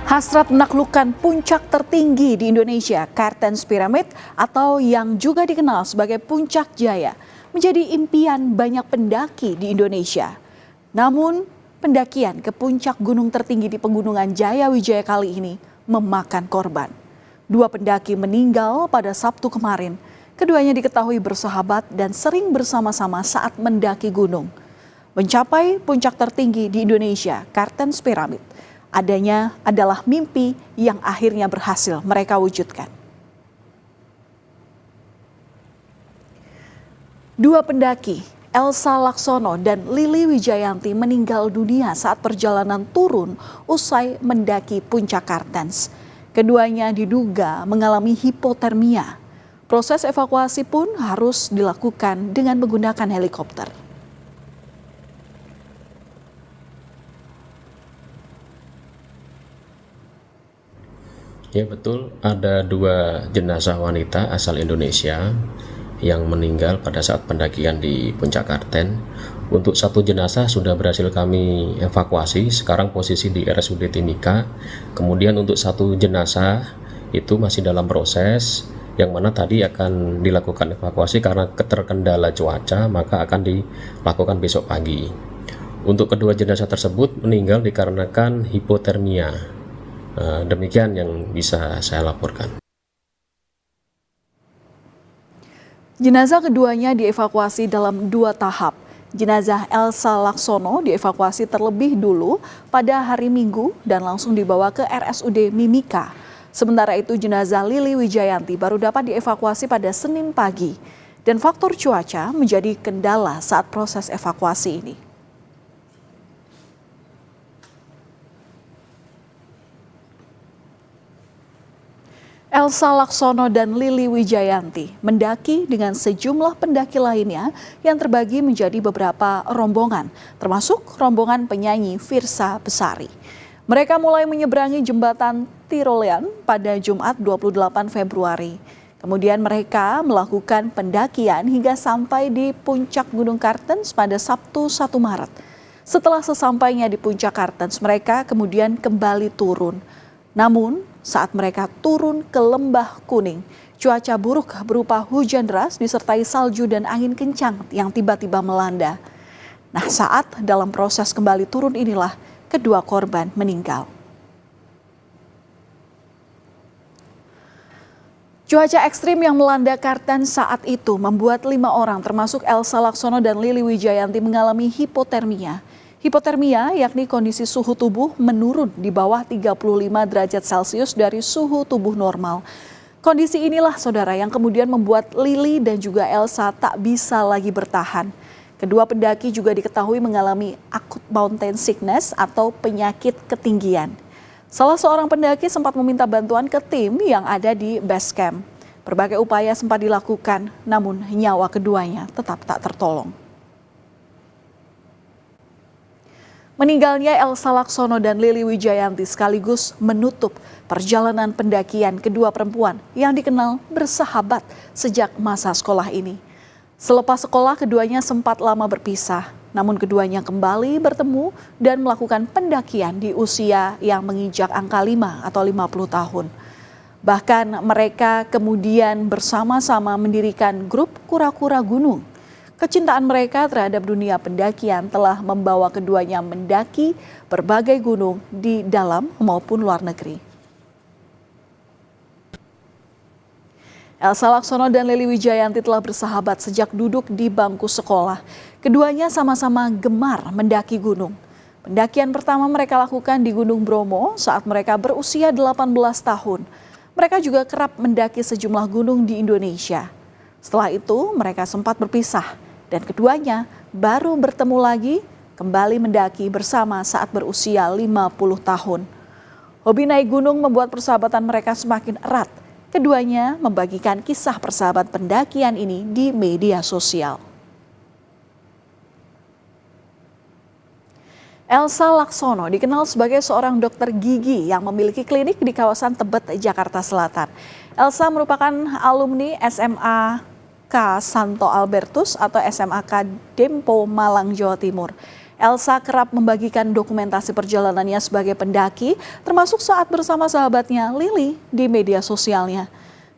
Hasrat menaklukkan puncak tertinggi di Indonesia, Kartens Pyramid atau yang juga dikenal sebagai Puncak Jaya, menjadi impian banyak pendaki di Indonesia. Namun, pendakian ke puncak gunung tertinggi di Pegunungan Jaya Wijaya kali ini memakan korban. 2 pendaki meninggal pada Sabtu kemarin. Keduanya diketahui bersahabat dan sering bersama-sama saat mendaki gunung. Mencapai puncak tertinggi di Indonesia, Kartens Pyramid, adanya adalah mimpi yang akhirnya berhasil mereka wujudkan. 2 pendaki, Elsa Laksono dan Lili Wijayanti, meninggal dunia saat perjalanan turun usai mendaki puncak Kartens. Keduanya diduga mengalami hipotermia. Proses evakuasi pun harus dilakukan dengan menggunakan helikopter. Ya betul, ada 2 jenazah wanita asal Indonesia yang meninggal pada saat pendakian di Puncak Kartens. Untuk 1 jenazah sudah berhasil kami evakuasi, sekarang posisi di RSUD Timika. Kemudian untuk 1 jenazah itu masih dalam proses, yang mana tadi akan dilakukan evakuasi karena terkendala cuaca, maka akan dilakukan besok pagi. Untuk kedua jenazah tersebut meninggal dikarenakan hipotermia. Demikian yang bisa saya laporkan. Jenazah keduanya dievakuasi dalam 2 tahap. Jenazah Elsa Laksono dievakuasi terlebih dulu pada hari Minggu dan langsung dibawa ke RSUD Mimika. Sementara itu jenazah Lili Wijayanti baru dapat dievakuasi pada Senin pagi. Dan faktor cuaca menjadi kendala saat proses evakuasi ini. Elsa Laksono dan Lili Wijayanti mendaki dengan sejumlah pendaki lainnya yang terbagi menjadi beberapa rombongan, termasuk rombongan penyanyi Firsa Besari. Mereka mulai menyeberangi jembatan Tirolean pada Jumat 28 Februari. Kemudian mereka melakukan pendakian hingga sampai di puncak Gunung Kartens pada Sabtu 1 Maret. Setelah sesampainya di puncak Kartens, mereka kemudian kembali turun. Namun, saat mereka turun ke Lembah Kuning, cuaca buruk berupa hujan deras disertai salju dan angin kencang yang tiba-tiba melanda. Nah, saat dalam proses kembali turun inilah kedua korban meninggal. Cuaca ekstrim yang melanda Kartens saat itu membuat 5 orang termasuk Elsa Laksono dan Lili Wijayanti mengalami hipotermia. Hipotermia yakni kondisi suhu tubuh menurun di bawah 35 derajat Celcius dari suhu tubuh normal. Kondisi inilah saudara yang kemudian membuat Lili dan juga Elsa tak bisa lagi bertahan. Kedua pendaki juga diketahui mengalami acute mountain sickness atau penyakit ketinggian. Salah seorang pendaki sempat meminta bantuan ke tim yang ada di base camp. Berbagai upaya sempat dilakukan, namun nyawa keduanya tetap tak tertolong. Meninggalnya Elsa Laksono dan Lili Wijayanti sekaligus menutup perjalanan pendakian kedua perempuan yang dikenal bersahabat sejak masa sekolah ini. Selepas sekolah keduanya sempat lama berpisah, namun keduanya kembali bertemu dan melakukan pendakian di usia yang menginjak angka 5 atau 50 tahun. Bahkan mereka kemudian bersama-sama mendirikan grup kura-kura gunung. Kecintaan mereka terhadap dunia pendakian telah membawa keduanya mendaki berbagai gunung di dalam maupun luar negeri. Elsa Laksono dan Lili Wijayanti telah bersahabat sejak duduk di bangku sekolah. Keduanya sama-sama gemar mendaki gunung. Pendakian pertama mereka lakukan di Gunung Bromo saat mereka berusia 18 tahun. Mereka juga kerap mendaki sejumlah gunung di Indonesia. Setelah itu mereka sempat berpisah. Dan keduanya baru bertemu lagi kembali mendaki bersama saat berusia 50 tahun. Hobi naik gunung membuat persahabatan mereka semakin erat. Keduanya membagikan kisah persahabatan pendakian ini di media sosial. Elsa Laksono dikenal sebagai seorang dokter gigi yang memiliki klinik di kawasan Tebet, Jakarta Selatan. Elsa merupakan alumni SMA Santo Albertus atau SMAK Dempo Malang, Jawa Timur. Elsa kerap membagikan dokumentasi perjalanannya sebagai pendaki, termasuk saat bersama sahabatnya Lily di media sosialnya.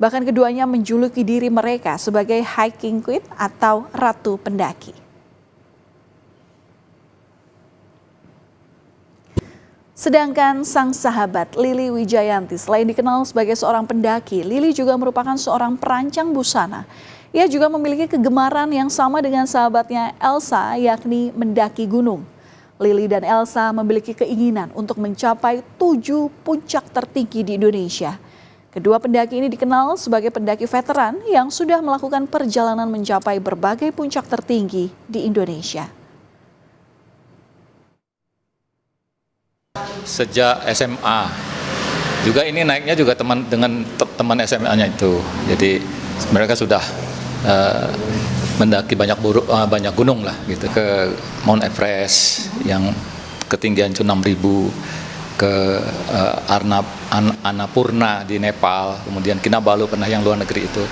Bahkan keduanya menjuluki diri mereka sebagai hiking queen atau ratu pendaki. Sedangkan sang sahabat Lily Wijayanti selain dikenal sebagai seorang pendaki, Lily juga merupakan seorang perancang busana. Ia juga memiliki kegemaran yang sama dengan sahabatnya Elsa, yakni mendaki gunung. Lily dan Elsa memiliki keinginan untuk mencapai 7 puncak tertinggi di Indonesia. Kedua pendaki ini dikenal sebagai pendaki veteran yang sudah melakukan perjalanan mencapai berbagai puncak tertinggi di Indonesia. Sejak SMA, juga ini naiknya juga dengan teman SMA-nya itu. Jadi mereka sudah mendaki banyak gunung lah gitu, ke Mount Everest yang ketinggian 6.000, ke Annapurna di Nepal, kemudian Kinabalu pernah yang luar negeri itu.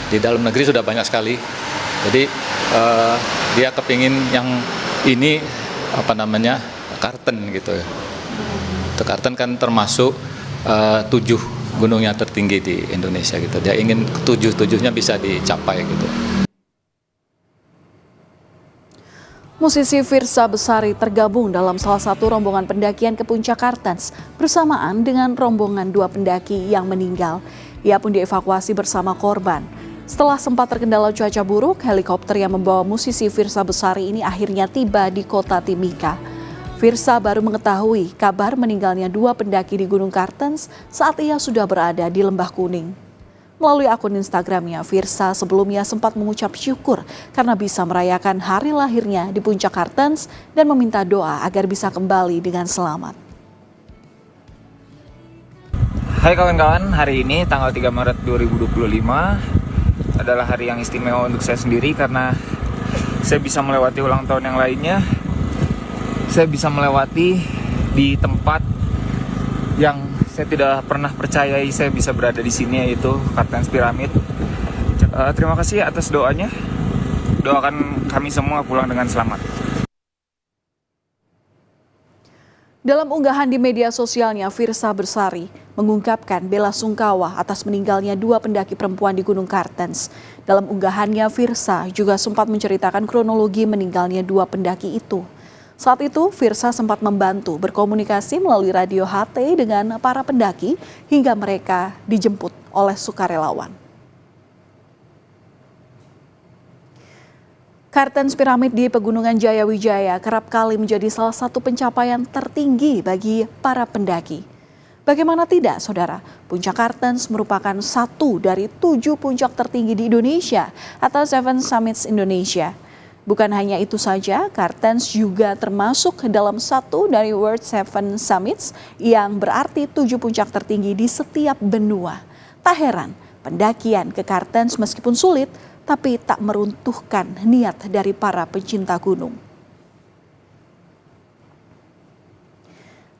Di dalam negeri sudah banyak sekali. Jadi dia kepingin yang ini Kartens gitu. Kartens kan termasuk 7 gunung yang tertinggi di Indonesia gitu. Dia ingin 7-7-nya bisa dicapai gitu. Musisi Firsa Besari tergabung dalam salah satu rombongan pendakian ke puncak Kartens bersamaan dengan rombongan 2 pendaki yang meninggal. Ia pun dievakuasi bersama korban. Setelah sempat terkendala cuaca buruk, helikopter yang membawa musisi Firsa Besari ini akhirnya tiba di kota Timika. Firsa baru mengetahui kabar meninggalnya 2 pendaki di Gunung Kartens saat ia sudah berada di Lembah Kuning. Melalui akun Instagramnya, Firsa sebelumnya sempat mengucap syukur karena bisa merayakan hari lahirnya di puncak Kartens dan meminta doa agar bisa kembali dengan selamat. Hai kawan-kawan, hari ini tanggal 3 Maret 2025 adalah hari yang istimewa untuk saya sendiri karena saya bisa melewati ulang tahun yang lainnya. Saya bisa melewati di tempat yang saya tidak pernah percayai saya bisa berada di sini, yaitu Kartens Pyramid. Terima kasih atas doanya. Doakan kami semua pulang dengan selamat. Dalam unggahan di media sosialnya, Firsa Besari mengungkapkan bela sungkawa atas meninggalnya 2 pendaki perempuan di Gunung Kartens. Dalam unggahannya, Firsa juga sempat menceritakan kronologi meninggalnya 2 pendaki itu. Saat itu, Firsa sempat membantu berkomunikasi melalui radio HT dengan para pendaki hingga mereka dijemput oleh sukarelawan. Kartens Pyramid di Pegunungan Jayawijaya kerap kali menjadi salah satu pencapaian tertinggi bagi para pendaki. Bagaimana tidak, saudara? Puncak Kartens merupakan satu dari 7 puncak tertinggi di Indonesia atau 7 Summits Indonesia. Bukan hanya itu saja, Kartens juga termasuk dalam satu dari World 7 Summits yang berarti 7 puncak tertinggi di setiap benua. Tak heran, pendakian ke Kartens meskipun sulit, tapi tak meruntuhkan niat dari para pencinta gunung.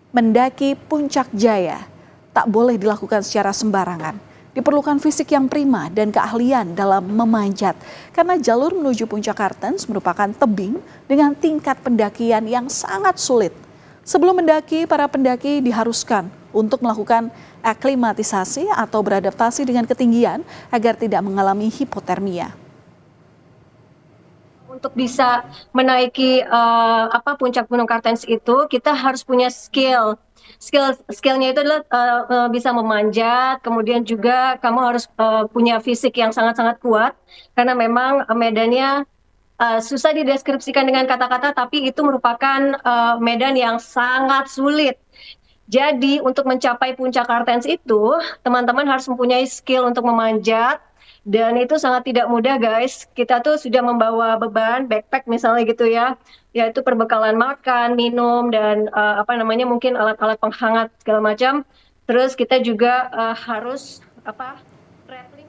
Mendaki Puncak Jaya tak boleh dilakukan secara sembarangan. Diperlukan fisik yang prima dan keahlian dalam memanjat karena jalur menuju puncak Kartens merupakan tebing dengan tingkat pendakian yang sangat sulit. Sebelum mendaki, para pendaki diharuskan untuk melakukan aklimatisasi atau beradaptasi dengan ketinggian agar tidak mengalami hipotermia. Untuk bisa menaiki puncak Gunung Kartens itu kita harus punya skillnya itu adalah bisa memanjat, kemudian juga kamu harus punya fisik yang sangat-sangat kuat karena memang medannya susah dideskripsikan dengan kata-kata, tapi itu merupakan medan yang sangat sulit. Jadi untuk mencapai puncak Kartens itu teman-teman harus mempunyai skill untuk memanjat. Dan itu sangat tidak mudah, guys. Kita tuh sudah membawa beban backpack misalnya gitu ya, yaitu perbekalan makan, minum, dan mungkin alat-alat penghangat segala macam. Terus kita juga harus traveling.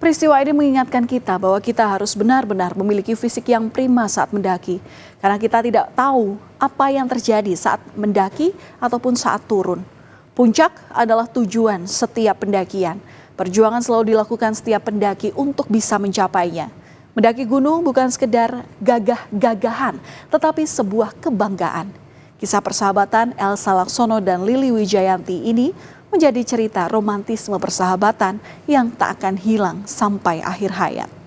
Peristiwa ini mengingatkan kita bahwa kita harus benar-benar memiliki fisik yang prima saat mendaki. Karena kita tidak tahu apa yang terjadi saat mendaki ataupun saat turun. Puncak adalah tujuan setiap pendakian. Perjuangan selalu dilakukan setiap pendaki untuk bisa mencapainya. Mendaki gunung bukan sekedar gagah-gagahan, tetapi sebuah kebanggaan. Kisah persahabatan Elsa Laksono dan Lili Wijayanti ini menjadi cerita romantisme persahabatan yang tak akan hilang sampai akhir hayat.